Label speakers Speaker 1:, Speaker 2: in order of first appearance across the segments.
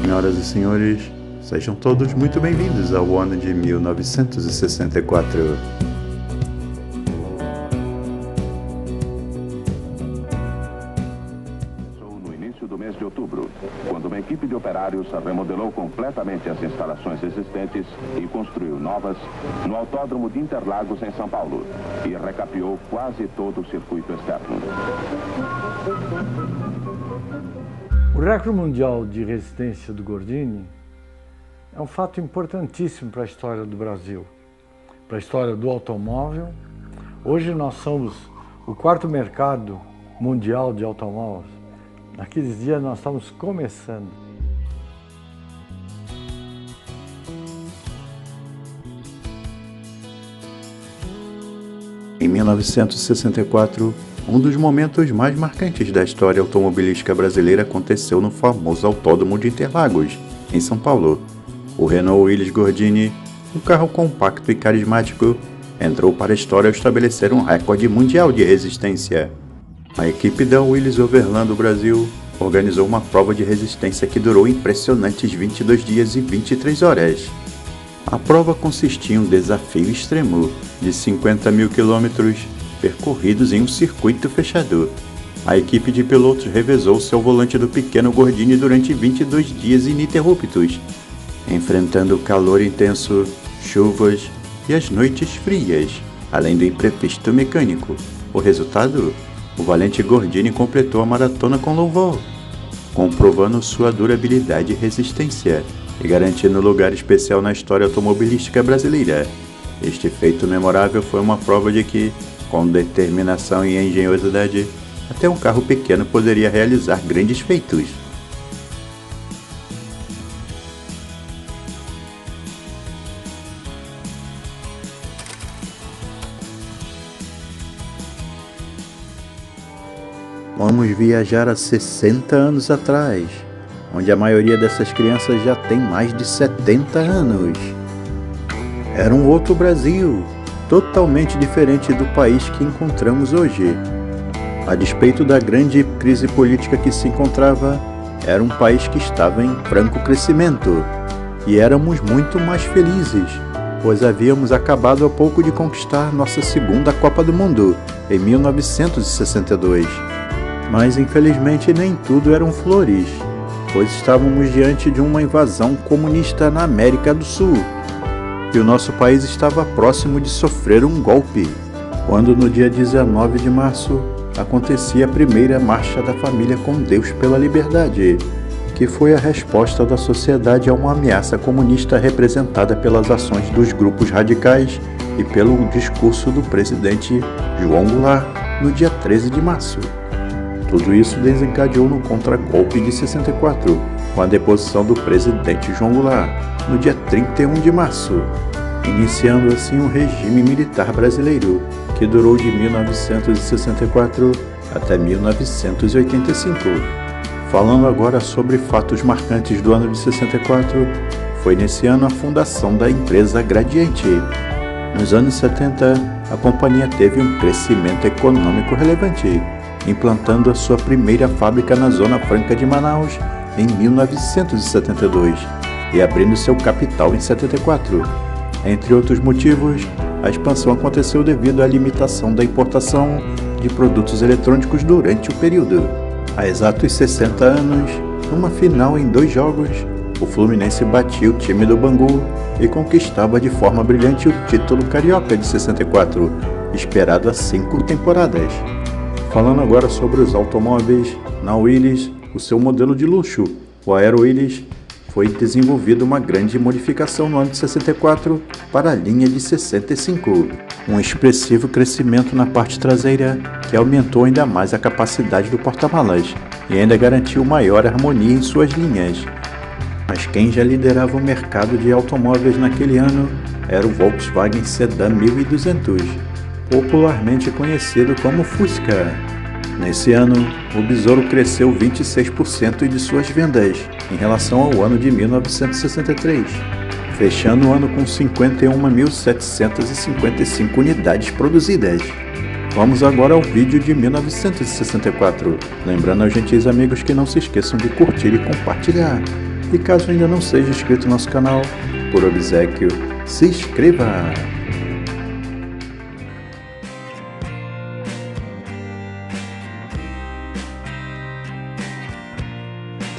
Speaker 1: Senhoras e senhores, sejam todos muito bem-vindos ao ano de 1964.
Speaker 2: No início do mês de outubro, quando uma equipe de operários remodelou completamente as instalações existentes e construiu novas no Autódromo de Interlagos, em São Paulo, e recapeou quase todo o circuito externo.
Speaker 3: O recorde mundial de resistência do Gordini é um fato importantíssimo para a história do Brasil, para a história do automóvel. Hoje nós somos o quarto mercado mundial de automóveis. Naqueles dias nós estamos começando.
Speaker 1: Em 1964, um dos momentos mais marcantes da história automobilística brasileira aconteceu no famoso Autódromo de Interlagos, em São Paulo. O Renault Willys Gordini, um carro compacto e carismático, entrou para a história ao estabelecer um recorde mundial de resistência. A equipe da Willys Overland Brasil organizou uma prova de resistência que durou impressionantes 22 dias e 23 horas. A prova consistia em um desafio extremo de 50 mil quilômetros percorridos em um circuito fechado. A equipe de pilotos revezou-se ao volante do pequeno Gordini durante 22 dias ininterruptos, enfrentando o calor intenso, chuvas e as noites frias, além do imprevisto mecânico. O resultado? O valente Gordini completou a maratona com louvor, comprovando sua durabilidade e resistência e garantindo lugar especial na história automobilística brasileira. Este feito memorável foi uma prova de que, com determinação e engenhosidade, até um carro pequeno poderia realizar grandes feitos. Vamos viajar há 60 anos atrás, onde a maioria dessas crianças já tem mais de 70 anos. Era um outro Brasil, totalmente diferente do país que encontramos hoje. A despeito da grande crise política que se encontrava, era um país que estava em franco crescimento. E éramos muito mais felizes, pois havíamos acabado há pouco de conquistar nossa segunda Copa do Mundo, em 1962. Mas infelizmente nem tudo eram flores, pois estávamos diante de uma invasão comunista na América do Sul. E o nosso país estava próximo de sofrer um golpe, quando no dia 19 de março acontecia a primeira Marcha da Família com Deus pela Liberdade, que foi a resposta da sociedade a uma ameaça comunista representada pelas ações dos grupos radicais e pelo discurso do presidente João Goulart no dia 13 de março. Tudo isso desencadeou no contragolpe de 64, com a deposição do presidente João Goulart no dia 31 de março, iniciando assim o regime militar brasileiro, que durou de 1964 até 1985. Falando agora sobre fatos marcantes do ano de 64, foi nesse ano a fundação da empresa Gradiente. Nos anos 70, a companhia teve um crescimento econômico relevante, implantando a sua primeira fábrica na Zona Franca de Manaus em 1972 e abrindo seu capital em 74. Entre outros motivos, a expansão aconteceu devido à limitação da importação de produtos eletrônicos durante o período. Há exatos 60 anos, numa final em 2 jogos, o Fluminense batia o time do Bangu e conquistava de forma brilhante o título carioca de 64, esperado há 5 temporadas. Falando agora sobre os automóveis, na Willys, o seu modelo de luxo, o Aero Willys, foi desenvolvida uma grande modificação no ano de 64 para a linha de 65. Um expressivo crescimento na parte traseira que aumentou ainda mais a capacidade do porta-malas e ainda garantiu maior harmonia em suas linhas. Mas quem já liderava o mercado de automóveis naquele ano era o Volkswagen Sedan 1200, popularmente conhecido como Fusca. Nesse ano, o Besouro cresceu 26% de suas vendas em relação ao ano de 1963, fechando o ano com 51.755 unidades produzidas. Vamos agora ao vídeo de 1964, lembrando aos gentis amigos que não se esqueçam de curtir e compartilhar. E caso ainda não seja inscrito no nosso canal, por obséquio, se inscreva!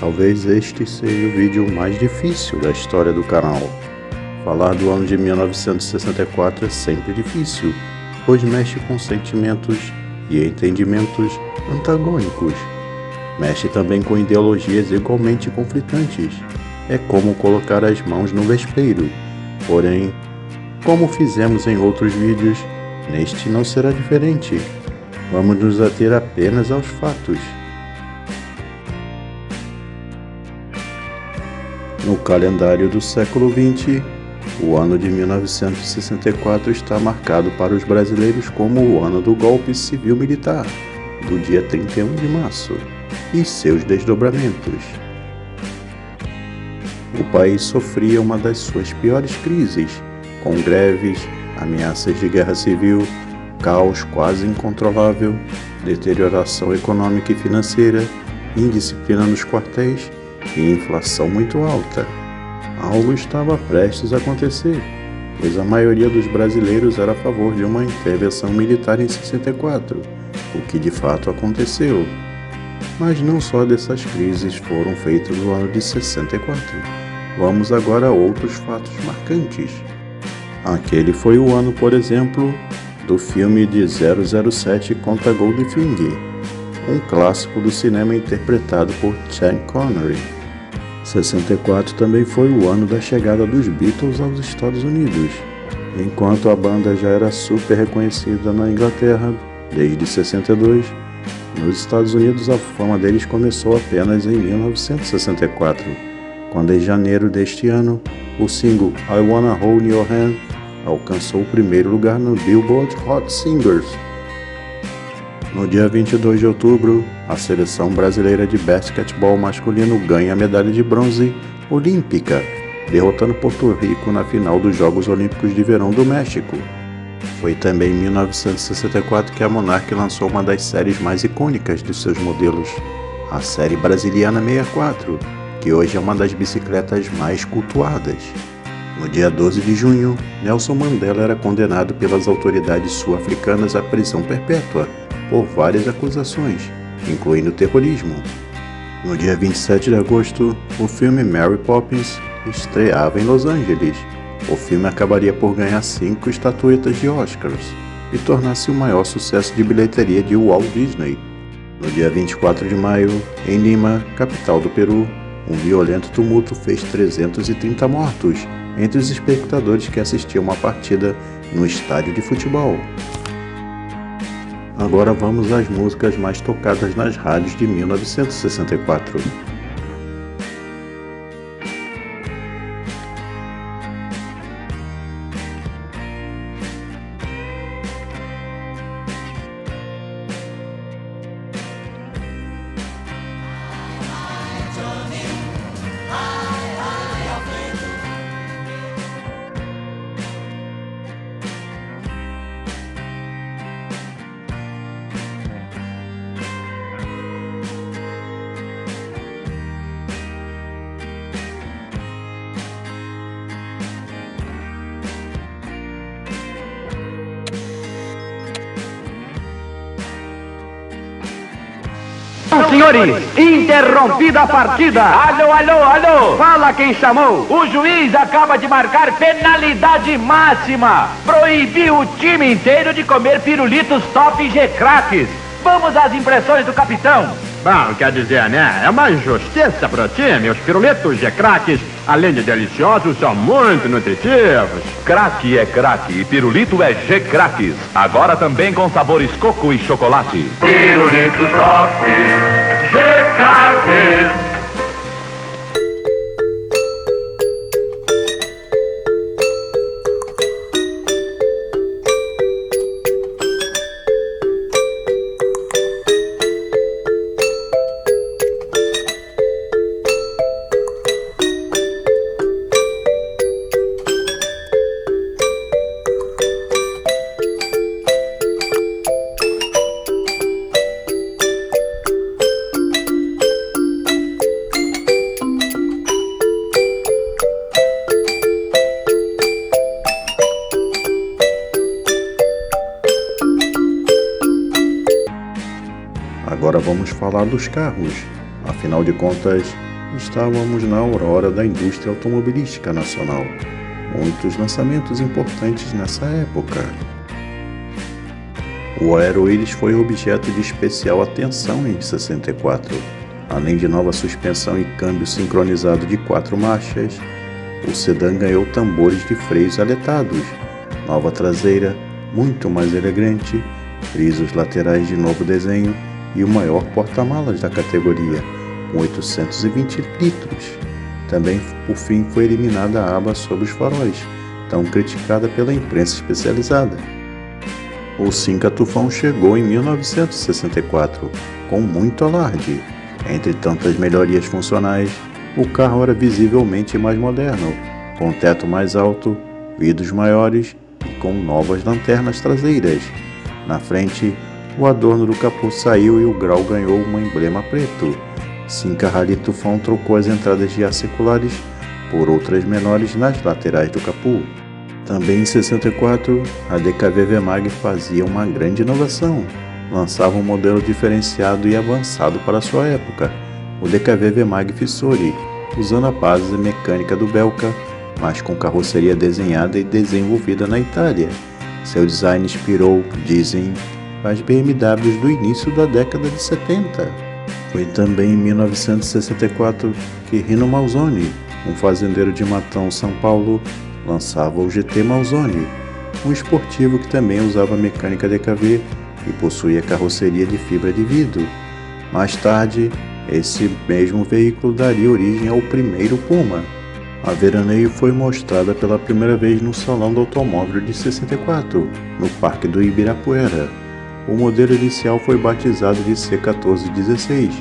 Speaker 1: Talvez este seja o vídeo mais difícil da história do canal. Falar do ano de 1964 é sempre difícil, pois mexe com sentimentos e entendimentos antagônicos. Mexe também com ideologias igualmente conflitantes. É como colocar as mãos no vespeiro. Porém, como fizemos em outros vídeos, neste não será diferente. Vamos nos ater apenas aos fatos. No calendário do século XX, o ano de 1964 está marcado para os brasileiros como o ano do golpe civil-militar, do dia 31 de março, e seus desdobramentos. O país sofria uma das suas piores crises, com greves, ameaças de guerra civil, caos quase incontrolável, deterioração econômica e financeira, indisciplina nos quartéis e inflação muito alta. Algo estava prestes a acontecer, pois a maioria dos brasileiros era a favor de uma intervenção militar em 64, o que de fato aconteceu. Mas não só dessas crises foram feitas no ano de 64. Vamos agora a outros fatos marcantes. Aquele foi o ano, por exemplo, do filme de 007 contra Goldfinger, um clássico do cinema interpretado por Sean Connery. 64 também foi o ano da chegada dos Beatles aos Estados Unidos. Enquanto a banda já era super reconhecida na Inglaterra desde 62, nos Estados Unidos a fama deles começou apenas em 1964, quando em janeiro deste ano, o single I Wanna Hold Your Hand alcançou o primeiro lugar no Billboard Hot Singles. No dia 22 de outubro, a seleção brasileira de basquetebol masculino ganha a medalha de bronze olímpica, derrotando Porto Rico na final dos Jogos Olímpicos de Verão do México. Foi também em 1964 que a Monarch lançou uma das séries mais icônicas de seus modelos, a série Brasiliana 64, que hoje é uma das bicicletas mais cultuadas. No dia 12 de junho, Nelson Mandela era condenado pelas autoridades sul-africanas à prisão perpétua, por várias acusações, incluindo terrorismo. No dia 27 de agosto, o filme Mary Poppins estreava em Los Angeles. O filme acabaria por ganhar 5 estatuetas de Oscars e tornar-se o maior sucesso de bilheteria de Walt Disney. No dia 24 de maio, em Lima, capital do Peru, um violento tumulto fez 330 mortos entre os espectadores que assistiam uma partida no estádio de futebol. Agora vamos às músicas mais tocadas nas rádios de 1964.
Speaker 4: Senhores, interrompida a partida. Alô, alô, alô. Fala quem chamou. O juiz acaba de marcar penalidade máxima. Proibiu o time inteiro de comer pirulitos top G-Craques. Vamos às impressões do capitão.
Speaker 5: Bom, quer dizer, né? É uma injustiça pro time. Os pirulitos G-Craques, além de deliciosos, são muito nutritivos.
Speaker 4: Craque é craque e pirulito é G-Craques. Agora também com sabores coco e chocolate.
Speaker 6: Pirulitos top G-Craques.
Speaker 1: Agora vamos falar dos carros. Afinal de contas, estávamos na aurora da indústria automobilística nacional. Muitos lançamentos importantes nessa época. O Aero-Iris foi objeto de especial atenção em 64. Além de nova suspensão e câmbio sincronizado de 4 marchas, o sedã ganhou tambores de freios aletados, nova traseira, muito mais elegante, frisos laterais de novo desenho e o maior porta-malas da categoria, com 820 litros. Também, por fim, foi eliminada a aba sobre os faróis, tão criticada pela imprensa especializada. O Cinca Tufão chegou em 1964, com muito alarde. Entre tantas melhorias funcionais, o carro era visivelmente mais moderno, com teto mais alto, vidros maiores e com novas lanternas traseiras. Na frente, o adorno do capô saiu e o grau ganhou um emblema preto. Cinca Rally Tufão trocou as entradas de ar circulares por outras menores nas laterais do capô. Também em 64, a DKV VMAG fazia uma grande inovação. Lançava um modelo diferenciado e avançado para sua época, o DKV VMAG Fissori, usando a base mecânica do Belka, mas com carroceria desenhada e desenvolvida na Itália. Seu design inspirou, dizem, as BMWs do início da década de 70. Foi também em 1964 que Rino Malzone, um fazendeiro de Matão, São Paulo, lançava o GT Malzone, um esportivo que também usava mecânica DKV e possuía carroceria de fibra de vidro. Mais tarde, esse mesmo veículo daria origem ao primeiro Puma. A Veraneio foi mostrada pela primeira vez no Salão do Automóvel de 64, no Parque do Ibirapuera. O modelo inicial foi batizado de C1416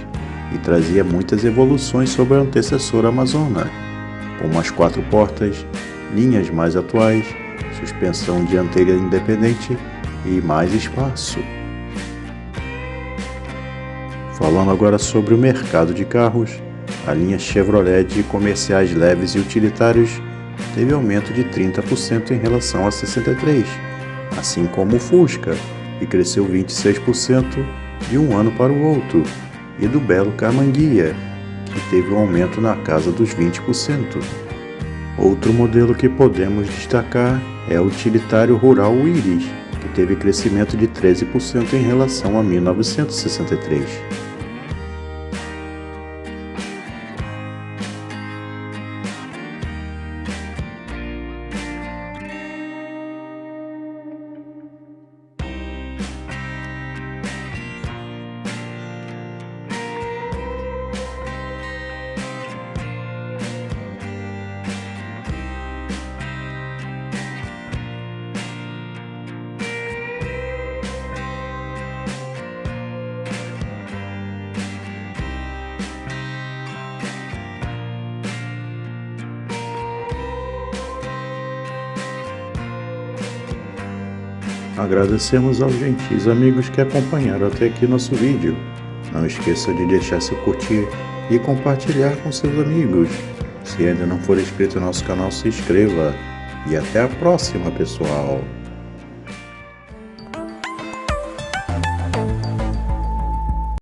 Speaker 1: e trazia muitas evoluções sobre a antecessora Amazona, como as 4 portas, linhas mais atuais, suspensão dianteira independente e mais espaço. Falando agora sobre o mercado de carros, a linha Chevrolet de comerciais leves e utilitários teve aumento de 30% em relação a 63, assim como o Fusca, que cresceu 26% de um ano para o outro, e do belo Camanguia, que teve um aumento na casa dos 20%. Outro modelo que podemos destacar é o utilitário rural Iris, que teve crescimento de 13% em relação a 1963. Agradecemos aos gentis amigos que acompanharam até aqui nosso vídeo. Não esqueça de deixar seu curtir e compartilhar com seus amigos. Se ainda não for inscrito no nosso canal, se inscreva. E até a próxima, pessoal!